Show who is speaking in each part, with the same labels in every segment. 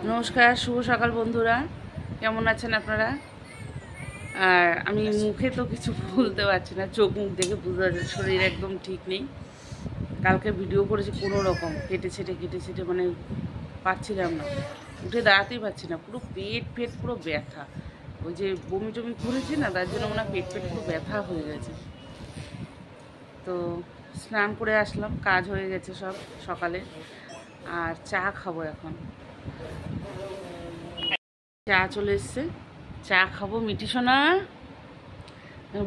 Speaker 1: নমস্কার, শুভ সকাল বন্ধুরা। কেমন আছেন আপনারা? আর আমি মুখে তো কিছু বলতে পারছি না, চোখ মুখ দেখে বুঝতে পারছি শরীর একদম ঠিক নেই। কালকে ভিডিও করেছি কোনো রকম কেটে ছেটে মানে পাচ্ছিলাম না, উঠে দাঁড়াতেই পারছি না, পুরো পেট পুরো ব্যথা। ওই যে বমি টমি করেছি না, তার জন্য মনে হয় পেট পুরো ব্যথা হয়ে গেছে। তো স্নান করে আসলাম, কাজ হয়ে গেছে সব সকালে। আর চা খাবো এখন, চা চলে এসছে, চা খাবো। মিটি সোনা,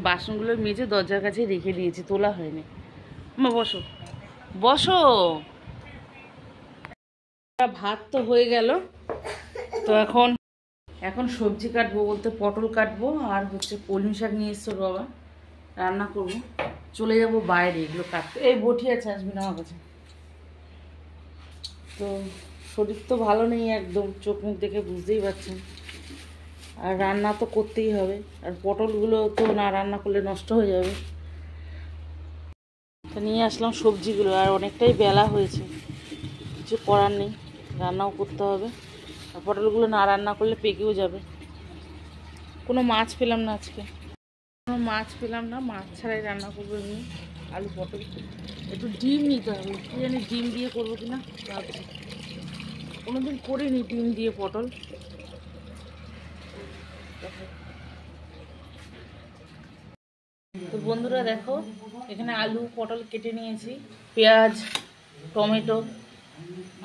Speaker 1: বাসনগুলো মেজে দরজার কাছে রেখে দিয়েছি, তোলা হয়নি। মা বসো বসো। ভাত তো হয়ে গেল, তো এখন সবজি কাটবো, বলতে পটল কাটবো, আর হচ্ছে কলমি শাক নিয়ে এসছো বাবা, রান্না করবো। চলে যাব বাইরে এগুলো কাটতে। এই বটি আছে, আসবি না আমার কাছে। তো শরীর তো ভালো নেই একদম, চোখ মুখ দেখে বুঝতেই পারছেন। আর রান্না তো করতেই হবে, আর পটলগুলো তো না রান্না করলে নষ্ট হয়ে যাবে। তো নিয়ে আসলাম সবজিগুলো, আর অনেকটাই বেলা হয়েছে, কিছু করার নেই, রান্নাও করতে হবে। আর পটলগুলো না রান্না করলে পেকেও যাবে। কোনো মাছ পেলাম না আজকে, মাছ ছাড়াই রান্না করবো এমনি আলু পটল। একটু ডিম নিতে হবে, কি জানি ডিম দিয়ে করবো কিনা ভাবছি, কোনোদিন করিনি ডিম দিয়ে পটল। তো বন্ধুরা দেখো, এখানে আলু পটল কেটে নিয়েছি, পেঁয়াজ টমেটো,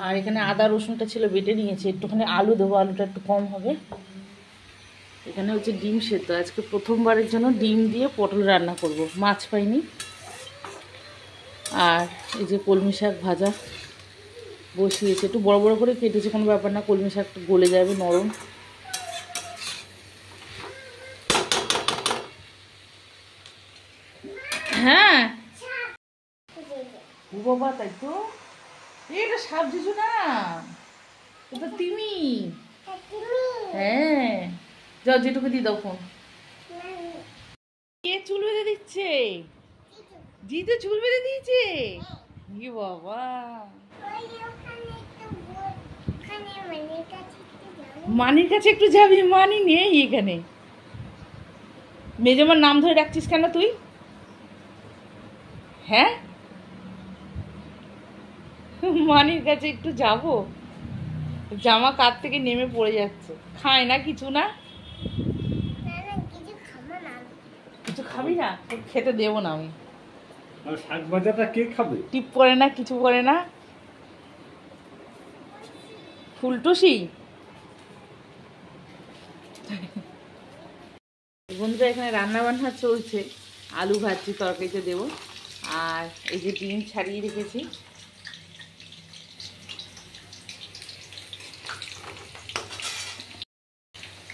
Speaker 1: আর এখানে আদা রসুনটা ছিল বেটে নিয়েছি। একটুখানি আলু দেবো, আলুটা একটু কম হবে। এখানে হচ্ছে ডিম সেদ্ধ, আজকে প্রথমবারের জন্য ডিম দিয়ে পটল রান্না করব, মাছ পাইনি। আর এই যে কলমি শাক ভাজা বসিয়েছে, একটু বড় বড় করে কেটেছে, কোনো ব্যাপার না, কলমি শাকটা গলে যাবে, নরম। হ্যাঁ ও বাবা, তাই তো, এটা সাপ দিছো না, ওটা তিমি। হ্যাঁ, যাও যেটুকু দিয়ে দাও ফোন। কে চুল বেঁধে দিচ্ছে? জিতে চুল বেঁধে দিয়েছে, কি বাবা। মানির কাছে একটু যাবি, মানি নেই এখানে। মেজমার নাম ধরে ডাকছিস কেন তুই? হ্যাঁ, মানির কাছে একটু যাব, জামা কাত থেকে নেমে পড়ে যাচ্ছে, খায় না কিছু না। কিছু খাবি না, খেতে দেবো না আমি।
Speaker 2: শাক ভাজাটা কে খাবে?
Speaker 1: টিপ করে না, কিছু করে না, ফুলটুসি। বন্ধুরা এখানে রান্না বান্না চলছে, আলু ভাজছি, তরকারিতে দেবো। আর এই যে ডিম ছাড়িয়ে রেখেছি।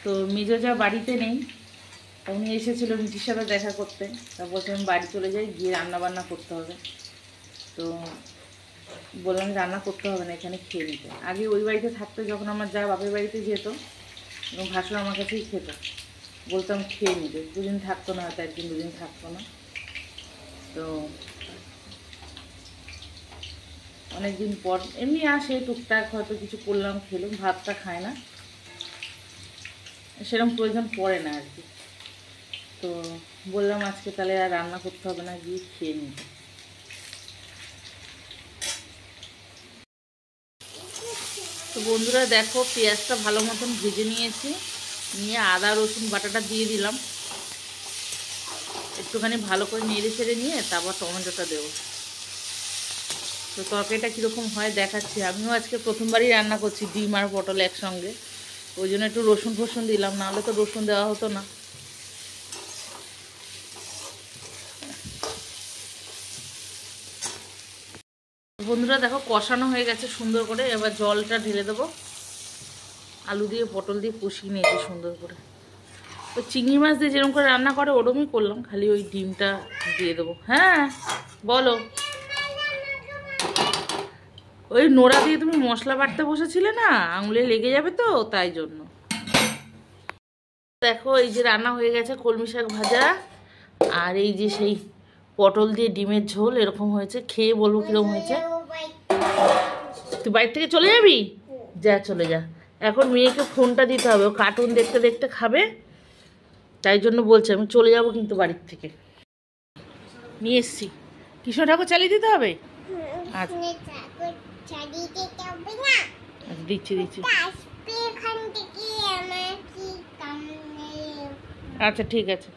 Speaker 1: তো মেজো বাড়িতে নেই, উনি এসেছিল মিটির সাথে দেখা করতে, তারপর আমি বাড়ি চলে যাই, গিয়ে রান্না বান্না করতে হবে। তো বললাম রান্না করতে হবে না, এখানে খেয়ে নিতে। আগে ওই বাড়িতে থাকতো, যখন আমার যা বাপের বাড়িতে যেত এবং ভাসুর আমার কাছেই খেত, বলতাম খেয়ে নিতে, দুদিন থাকতো না, হয়তো একদিন দুদিন থাকতো না। তো অনেকদিন পর এমনি আসে, টুকটাক হয়তো কিছু করলাম, খেলাম, ভাতটা খায় না, সেরকম প্রয়োজন পড়ে না আর কি। তো বললাম আজকে তাহলে আর রান্না করতে হবে না, গিয়ে খেয়ে নিতে। তো বন্ধুরা দেখো, পেঁয়াজটা ভালো মতন ভেজে নিয়েছি, নিয়ে আদা রসুন বাটাটা দিয়ে দিলাম, একটুখানি ভালো করে নেড়ে ছেড়ে নিয়ে তারপর টমেটোটা দেবো। তো তরকারিটা কীরকম হয় দেখাচ্ছি। আমিও আজকে প্রথমবারই রান্না করছি ডিম আর পটল একসঙ্গে, ওই জন্য একটু রসুন ফসুন দিলাম, নাহলে তো রসুন দেওয়া হতো না। বন্ধুরা দেখো, কষানো হয়ে গেছে সুন্দর করে, এবার জলটা ঢেলে দেবো। আলু দিয়ে পটল দিয়ে কষিয়ে নিয়েছি সুন্দর করে। ওই চিংড়ি মাছ দিয়ে যেরকম করে রান্না করে ওরকমই করলাম, খালি ওই ডিমটা দিয়ে দেবো। হ্যাঁ বলো, ওই নোড়া দিয়ে তুমি মশলা বাটতে বসেছিলে না, আঙুলে লেগে যাবে তো, তাই জন্য। দেখো এই যে রান্না হয়ে গেছে, কলমি শাক ভাজা, আর এই যে সেই পটল দিয়ে ডিমের ঝোল, এরকম হয়েছে। খেয়ে বলবো কিরকম হয়েছে। তুই বাড়ি থেকে চলে যাবি? যা চলে যা, এখন মেয়েকে ফোনটা দিতে হবে, ও কার্টুন দেখতে দেখতে খাবে, তাই জন্য বলছে আমি চলে যাব কিন্তু বাড়ির থেকে। নিয়ে এসছি, কৃষ্ণ ঠাকুর চালিয়ে দিতে হবে। আচ্ছা দিচ্ছি দিচ্ছি। আচ্ছা ঠিক আছে।